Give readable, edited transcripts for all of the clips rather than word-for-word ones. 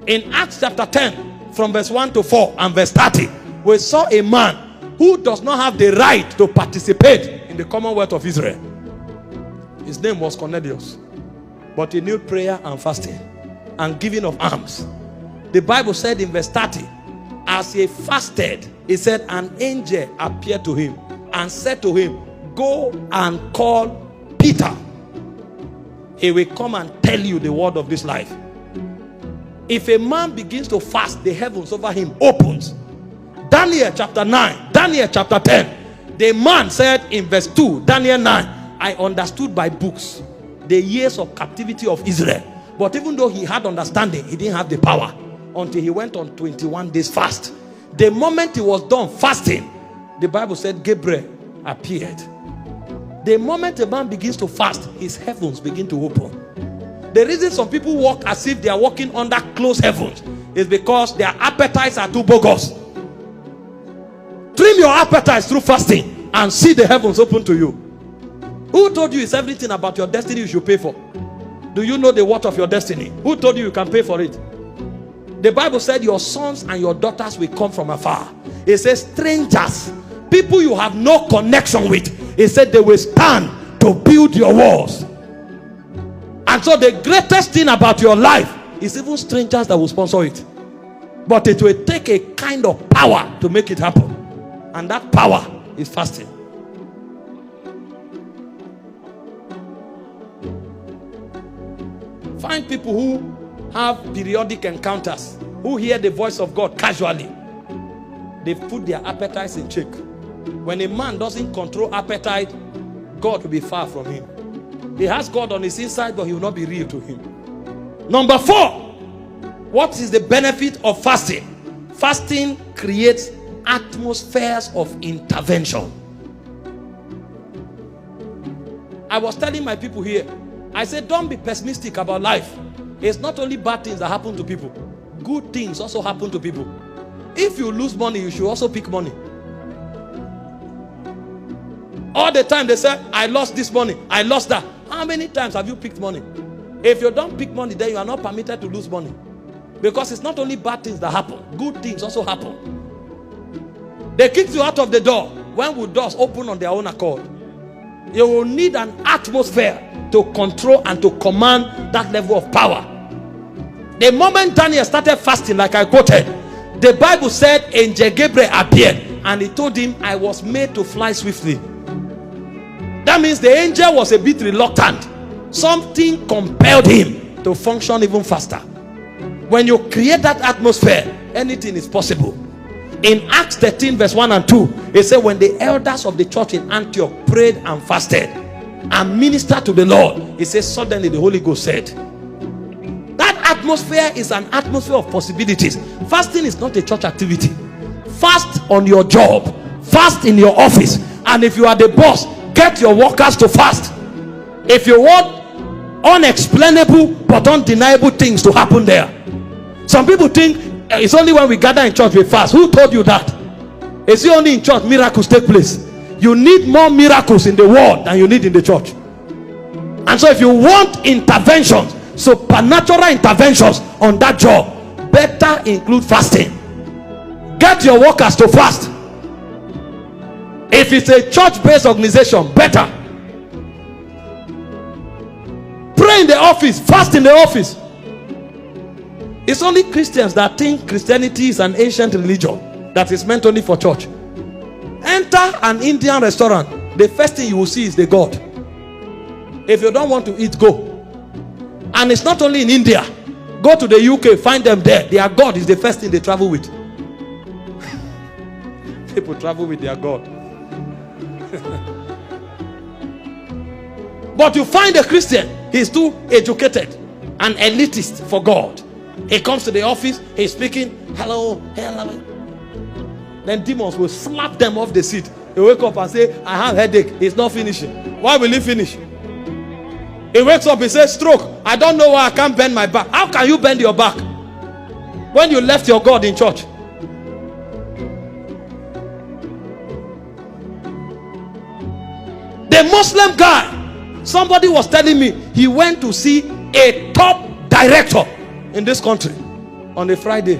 In Acts chapter 10, from verse 1 to 4 and verse 30, we saw a man who does not have the right to participate in the Commonwealth of Israel. His name was Cornelius. But he knew prayer and fasting and giving of alms. The Bible said in verse 30, as he fasted, he said, an angel appeared to him and said to him, go and call Peter. He will come and tell you the word of this life. If a man begins to fast, the heavens over him opens. Daniel chapter 9, Daniel chapter 10. The man said in verse 2, Daniel 9, I understood by books the years of captivity of Israel. But even though he had understanding, he didn't have the power until he went on 21 days fast. The moment he was done fasting, the Bible said Gabriel appeared. The moment a man begins to fast, his heavens begin to open. The reason some people walk as if they are walking under closed heavens is because their appetites are too bogus. Trim your appetites through fasting and see the heavens open to you. Who told you it's everything about your destiny you should pay for? Do you know the worth of your destiny? Who told you you can pay for it? The Bible said your sons and your daughters will come from afar. It says strangers, people you have no connection with. It said they will stand to build your walls. And so the greatest thing about your life is even strangers that will sponsor it. But it will take a kind of power to make it happen. And that power is fasting. Find people who have periodic encounters, who hear the voice of God casually. They put their appetites in check. When a man doesn't control appetite, God will be far from him. He has God on his inside, but he will not be real to him. Number 4, what is the benefit of fasting? Fasting creates atmospheres of intervention. I was telling my people here, I said, don't be pessimistic about life. It's not only bad things that happen to people. Good things also happen to people. If you lose money, you should also pick money. All the time they say, I lost this money, I lost that. How many times have you picked money? If you don't pick money, then you are not permitted to lose money. Because it's not only bad things that happen. Good things also happen. They kicked you out of the door. When will doors open on their own accord? You will need an atmosphere to control and to command that level of power. The moment Daniel started fasting, like I quoted, the Bible said angel Gabriel appeared and he told him, I was made to fly swiftly. That means the angel was a bit reluctant. Something compelled him to function even faster. When you create that atmosphere, anything is possible. In Acts 13 verse 1 and 2, it said when the elders of the church in Antioch prayed and fasted and ministered to the Lord, it says suddenly the Holy Ghost said. That atmosphere is an atmosphere of possibilities. Fasting is not a church activity. Fast on your job, fast in your office, and if you are the boss, get your workers to fast. If you want unexplainable but undeniable things to happen there. Some people think it's only when we gather in church we fast. Who told you that? It's only in church miracles take place. You need more miracles in the world than you need in the church. And so if you want interventions, supernatural interventions on that job, better include fasting. Get your workers to fast. If it's a church-based organization, better. Pray in the office, fast in the office. It's only Christians that think Christianity is an ancient religion that is meant only for church. Enter an Indian restaurant, the first thing you will see is the God. If you don't want to eat, go. And it's not only in India. Go to the UK, find them there. Their God is the first thing they travel with. People travel with their God. But you find a Christian, he's too educated and elitist for God. He comes to the office, he's speaking, hello, hello. Then demons will slap them off the seat. He wake up and say, I have headache. It's not finishing. Why will he finish? He wakes up, he says, stroke. I don't know why I can't bend my back. How can you bend your back when you left your God in church? The Muslim guy, somebody was telling me he went to see a top director in this country on a Friday.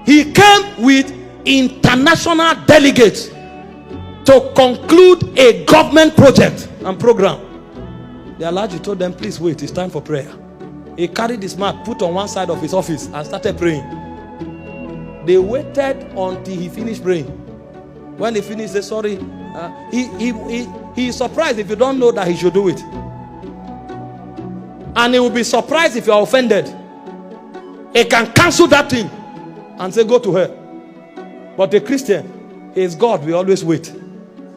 He came with international delegates to conclude a government project and program. The Alhaji told them, please wait, it's time for prayer. He carried his mat, put on one side of his office and started praying. They waited until he finished praying. When he finished, they said, sorry. He is surprised if you don't know that he should do it. And he will be surprised if you are offended. He can cancel that thing and say, go to her. But a Christian, he is God, we always wait.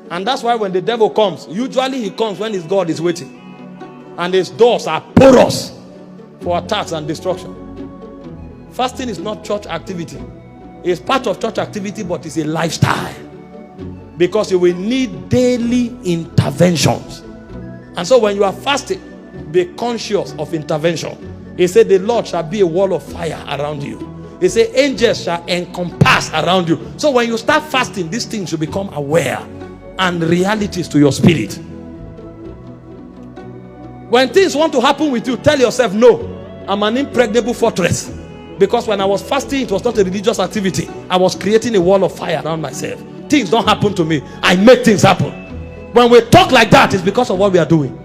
And that's why when the devil comes, usually he comes when his God is waiting. And his doors are porous for attacks and destruction. Fasting is not church activity. It's part of church activity, but it's a lifestyle. Because you will need daily interventions. And so when you are fasting, be conscious of intervention. He said the Lord shall be a wall of fire around you. He said angels shall encompass around you. So when you start fasting, these things should become aware and realities to your spirit. When things want to happen with you, tell yourself, no, I'm an impregnable fortress. Because when I was fasting, it was not a religious activity. I was creating a wall of fire around myself. Things don't happen to me. I make things happen. When we talk like that, it's because of what we are doing.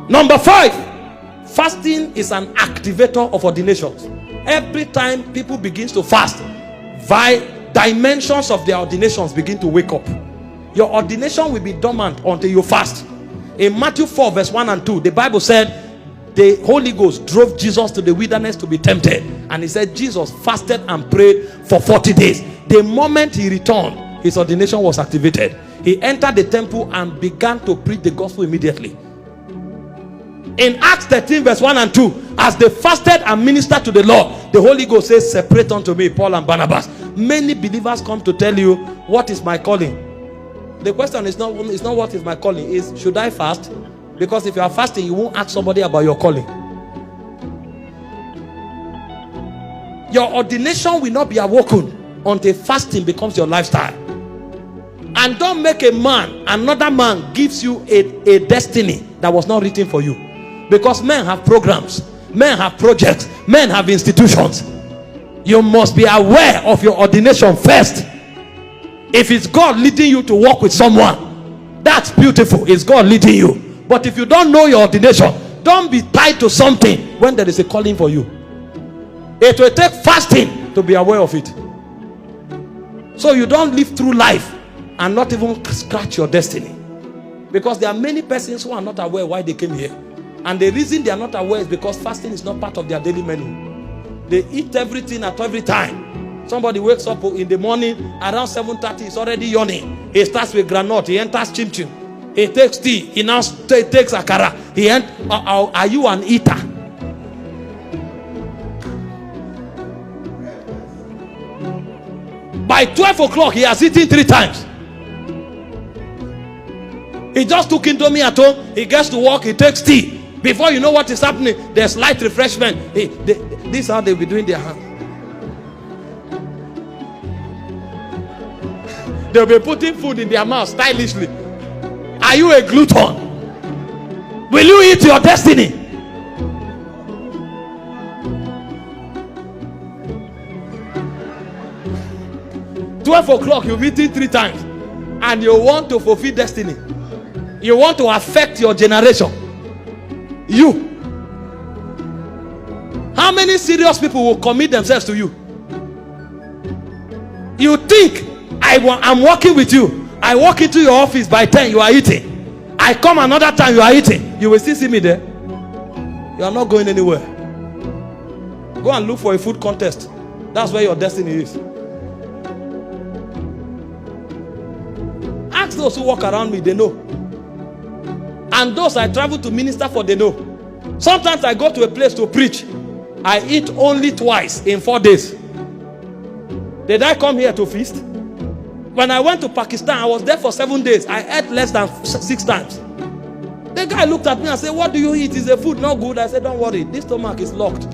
Number 5, fasting is an activator of ordinations. Every time people begin to fast, dimensions of their ordinations begin to wake up. Your ordination will be dormant until you fast. In Matthew 4 verse 1 and 2, the Bible said the Holy Ghost drove Jesus to the wilderness to be tempted. And he said Jesus fasted and prayed for 40 days. The moment he returned, his ordination was activated. He entered the temple and began to preach the gospel immediately. In Acts 13 verse 1 and 2, as they fasted and ministered to the Lord, the Holy Ghost says, separate unto me Paul and Barnabas. Many believers come to tell you, what is my calling? The question is not what is my calling, is should I fast? Because if you are fasting, you won't ask somebody about your calling. Your ordination will not be awoken until fasting becomes your lifestyle. And don't make another man gives you a destiny that was not written for you. Because men have programs, men have projects, men have institutions. You must be aware of your ordination first. If it's God leading you to work with someone, that's beautiful. It's God leading you. But if you don't know your ordination, don't be tied to something when there is a calling for you. It will take fasting to be aware of it. So you don't live through life and not even scratch your destiny. Because there are many persons who are not aware why they came here. And the reason they are not aware is because fasting is not part of their daily menu. They eat everything at every time. Somebody wakes up in the morning around 7:30, he's already yawning. He starts with granite, he enters chim-chim. He takes tea, he now takes akara. Are you an eater? By 12 o'clock, he has eaten 3 times. He just took Indomie at home. He gets to work, he takes tea. Before you know what is happening, there's light refreshment. This is how they'll be doing their hand. They'll be putting food in their mouth stylishly. Are you a glutton? Will you eat your destiny? "12 o'clock, you've eaten 3 times. And you want to fulfill destiny. You want to affect your generation. You. How many serious people will commit themselves to you? You think I'm working with you. I walk into your office by 10, you are eating. I come another time, you are eating. You will still see me there. You are not going anywhere. Go and look for a food contest. That's where your destiny is. Ask those who walk around me, they know. And those I travel to minister for, they know. Sometimes I go to a place to preach. I eat only twice in 4 days. Did I come here to feast? When I went to Pakistan, I was there for 7 days. I ate less than 6 times. The guy looked at me and said, "What do you eat? Is the food not good?" I said, "Don't worry, this stomach is locked."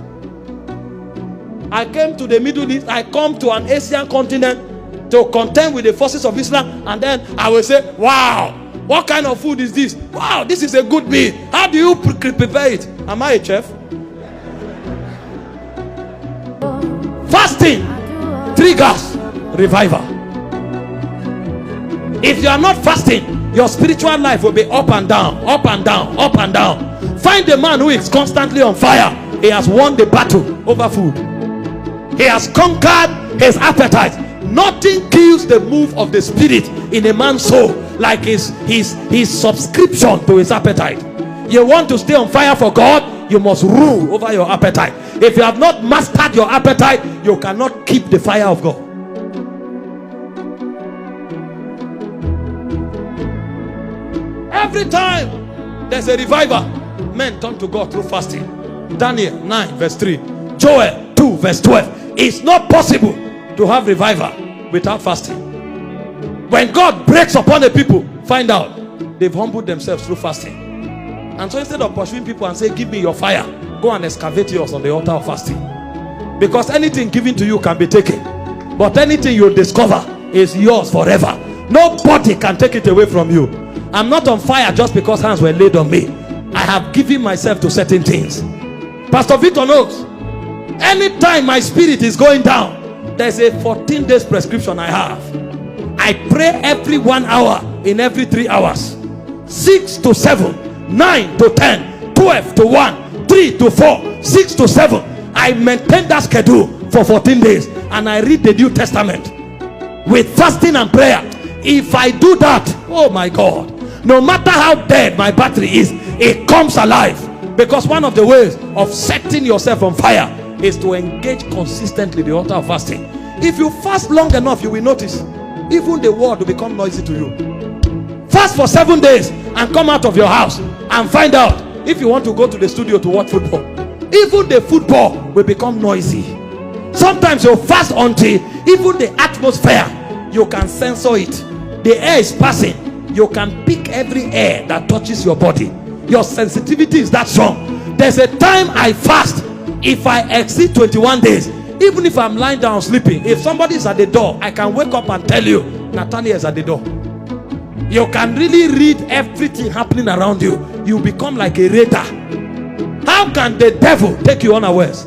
I came to the Middle East. I come to an Asian continent to contend with the forces of Islam. And then I will say, "Wow, what kind of food is this? Wow, this is a good meal. How do you prepare it?" Am I a chef? Fasting triggers revival. If you are not fasting, your spiritual life will be up and down, up and down, up and down. Find a man who is constantly on fire. He has won the battle over food. He has conquered his appetite. Nothing kills the move of the spirit in a man's soul like his subscription to his appetite. You want to stay on fire for God, you must rule over your appetite. If you have not mastered your appetite, you cannot keep the fire of God. Every time there's a revival, men turn to God through fasting. Daniel 9 verse 3, Joel 2 verse 12. It's not possible to have revival without fasting. When God breaks upon a people, find out they've humbled themselves through fasting. And so instead of pursuing people and say, give me your fire, go and excavate yours on the altar of fasting. Because anything given to you can be taken, but anything you discover is yours forever. Nobody can take it away from you. I'm not on fire just because hands were laid on me. I have given myself to certain things. Pastor Victor knows, anytime my spirit is going down, there's a 14 days prescription I have. I pray every 1 hour in every 3 hours. 6 to 7, 9 to 10, 12 to 1, 3 to 4, 6 to 7. I maintain that schedule for 14 days and I read the New Testament with fasting and prayer. If I do that, oh my God, no matter how dead my battery is, it comes alive. Because one of the ways of setting yourself on fire is to engage consistently the altar of fasting. If you fast long enough, you will notice even the world will become noisy to you. Fast for 7 days and come out of your house and find out if you want to go to the studio to watch football. Even the football will become noisy. Sometimes you fast until even the atmosphere, you can censor it. The air is passing. You can pick every air that touches your body. Your sensitivity is that strong. There's a time I fast. If I exceed 21 days, even if I'm lying down sleeping, if somebody is at the door, I can wake up and tell you Nathaniel is at the door. You can really read everything happening around you. You become like a radar. How can the devil take you unawares?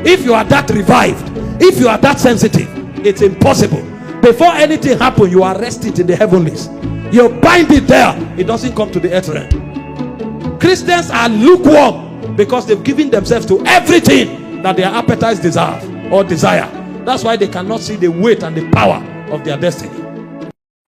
If you are that revived, if you are that sensitive, it's impossible. Before anything happens, you arrest it in the heavenlies. You bind it there, it doesn't come to the earth realm. Christians are lukewarm because they've given themselves to everything that their appetites deserve or desire. That's why they cannot see the weight and the power of their destiny.